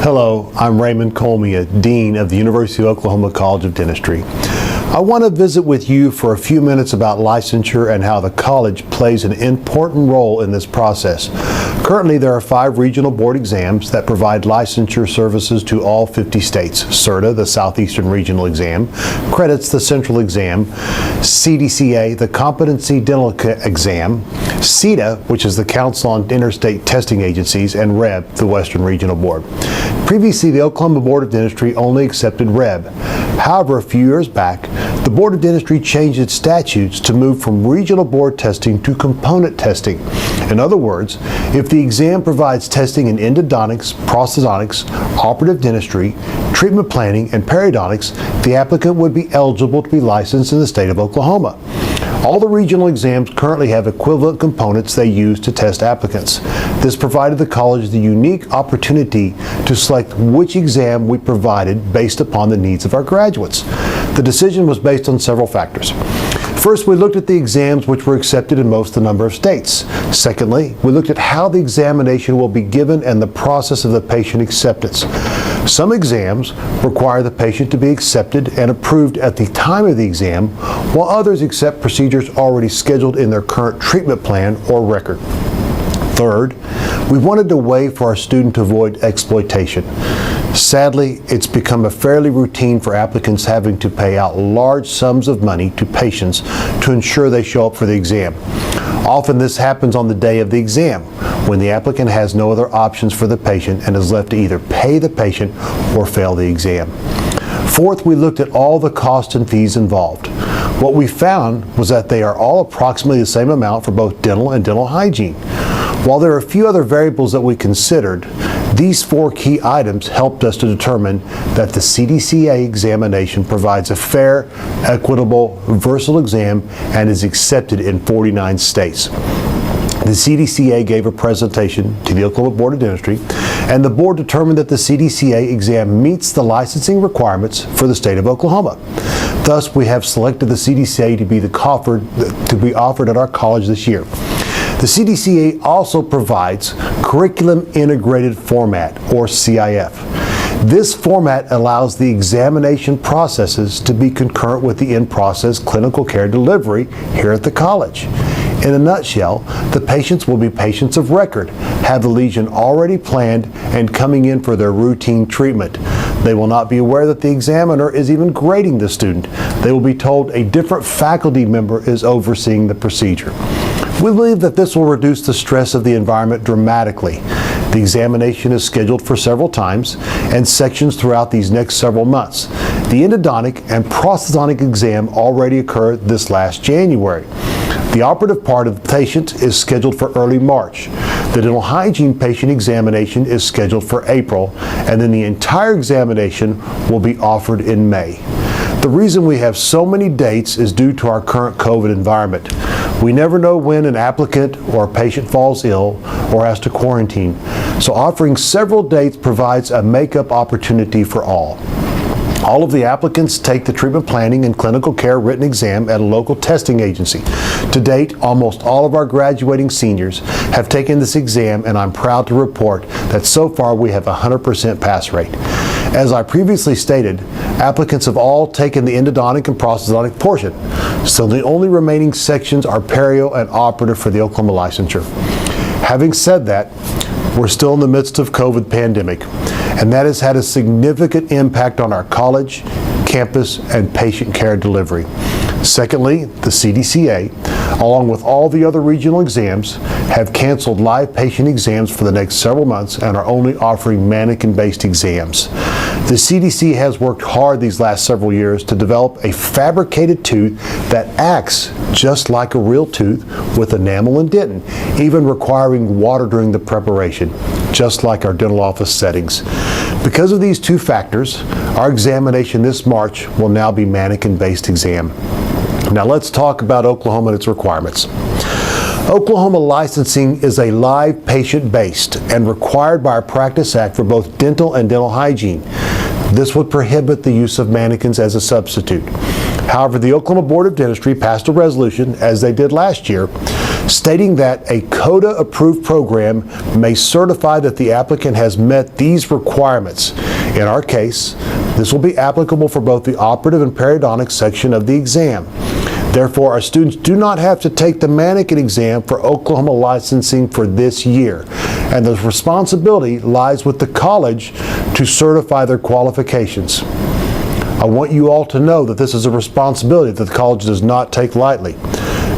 Hello, I'm Raymond Cohlmia, Dean of the University of Oklahoma College of Dentistry. I want to visit with you for a few minutes about licensure and how the college plays an important role in this process. Currently, there are 5 regional board exams that provide licensure services to all 50 states. CERTA, the Southeastern Regional Exam, credits the Central Exam, CDCA, the Competency Dental Exam, CETA, which is the Council on Interstate Testing Agencies, and REB, the Western Regional Board. Previously, the Oklahoma Board of Dentistry only accepted REB. However, a few years back, the Board of Dentistry changed its statutes to move from regional board testing to component testing. In other words, if the exam provides testing in endodontics, prosthodontics, operative dentistry, treatment planning, and periodontics, the applicant would be eligible to be licensed in the state of Oklahoma. All the regional exams currently have equivalent components they use to test applicants. This provided the college the unique opportunity to select which exam we provided based upon the needs of our graduates. The decision was based on several factors. First, we looked at the exams which were accepted in most of the number of states. Secondly, we looked at how the examination will be given and the process of the patient acceptance. Some exams require the patient to be accepted and approved at the time of the exam, while others accept procedures already scheduled in their current treatment plan or record. Third, we wanted a way for our student to avoid exploitation. Sadly, it's become a fairly routine for applicants having to pay out large sums of money to patients to ensure they show up for the exam. Often this happens on the day of the exam, when the applicant has no other options for the patient and is left to either pay the patient or fail the exam. Fourth, we looked at all the costs and fees involved. What we found was that they are all approximately the same amount for both dental and dental hygiene. While there are a few other variables that we considered, these 4 key items helped us to determine that the CDCA examination provides a fair, equitable, versatile exam and is accepted in 49 states. The CDCA gave a presentation to the Oklahoma Board of Dentistry, and the board determined that the CDCA exam meets the licensing requirements for the state of Oklahoma. Thus, we have selected the CDCA to be offered at our college this year. The CDCA also provides Curriculum Integrated Format, or CIF. This format allows the examination processes to be concurrent with the in-process clinical care delivery here at the college. In a nutshell, the patients will be patients of record, have the lesion already planned, and coming in for their routine treatment. They will not be aware that the examiner is even grading the student. They will be told a different faculty member is overseeing the procedure. We believe that this will reduce the stress of the environment dramatically. The examination is scheduled for several times and sections throughout these next several months. The endodontic and prosthodontic exam already occurred this last January. The operative part of the patient is scheduled for early March. The dental hygiene patient examination is scheduled for April, and then the entire examination will be offered in May. The reason we have so many dates is due to our current COVID environment. We never know when an applicant or a patient falls ill or has to quarantine, so offering several dates provides a make-up opportunity for all. All of the applicants take the treatment planning and clinical care written exam at a local testing agency. To date, almost all of our graduating seniors have taken this exam, and I'm proud to report that so far we have a 100% pass rate. As I previously stated, applicants have all taken the endodontic and prosthodontic portion, so the only remaining sections are perio and operative for the Oklahoma licensure. Having said that, we're still in the midst of COVID pandemic, and that has had a significant impact on our college, campus, and patient care delivery. Secondly, the CDCA, along with all the other regional exams, have canceled live patient exams for the next several months and are only offering mannequin-based exams. The CDC has worked hard these last several years to develop a fabricated tooth that acts just like a real tooth with enamel and dentin, even requiring water during the preparation, just like our dental office settings. Because of these 2 factors, our examination this March will now be mannequin-based exam. Now let's talk about Oklahoma and its requirements. Oklahoma licensing is a live patient-based and required by our Practice Act for both dental and dental hygiene. This would prohibit the use of mannequins as a substitute. However, the Oklahoma Board of Dentistry passed a resolution, as they did last year, stating that a CODA-approved program may certify that the applicant has met these requirements. In our case, this will be applicable for both the operative and periodontics section of the exam. Therefore, our students do not have to take the mannequin exam for Oklahoma licensing for this year, and the responsibility lies with the college to certify their qualifications. I want you all to know that this is a responsibility that the college does not take lightly.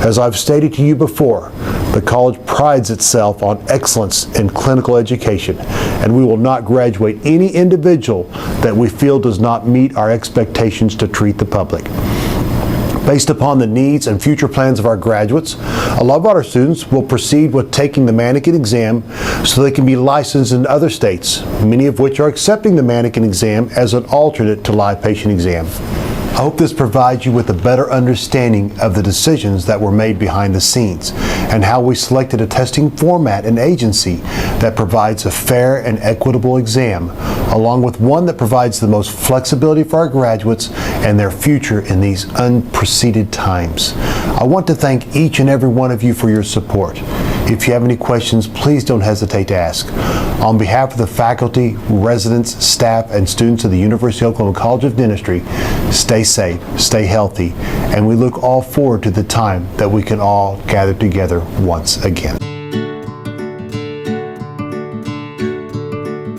As I've stated to you before, the college prides itself on excellence in clinical education, and we will not graduate any individual that we feel does not meet our expectations to treat the public. Based upon the needs and future plans of our graduates, a lot of our students will proceed with taking the mannequin exam so they can be licensed in other states, many of which are accepting the mannequin exam as an alternate to live patient exam. I hope this provides you with a better understanding of the decisions that were made behind the scenes and how we selected a testing format and agency that provides a fair and equitable exam, along with one that provides the most flexibility for our graduates and their future in these unprecedented times. I want to thank each and every one of you for your support. If you have any questions, please don't hesitate to ask. On behalf of the faculty, residents, staff, and students of the University of Oklahoma College of Dentistry, stay safe, stay healthy, and we look all forward to the time that we can all gather together once again.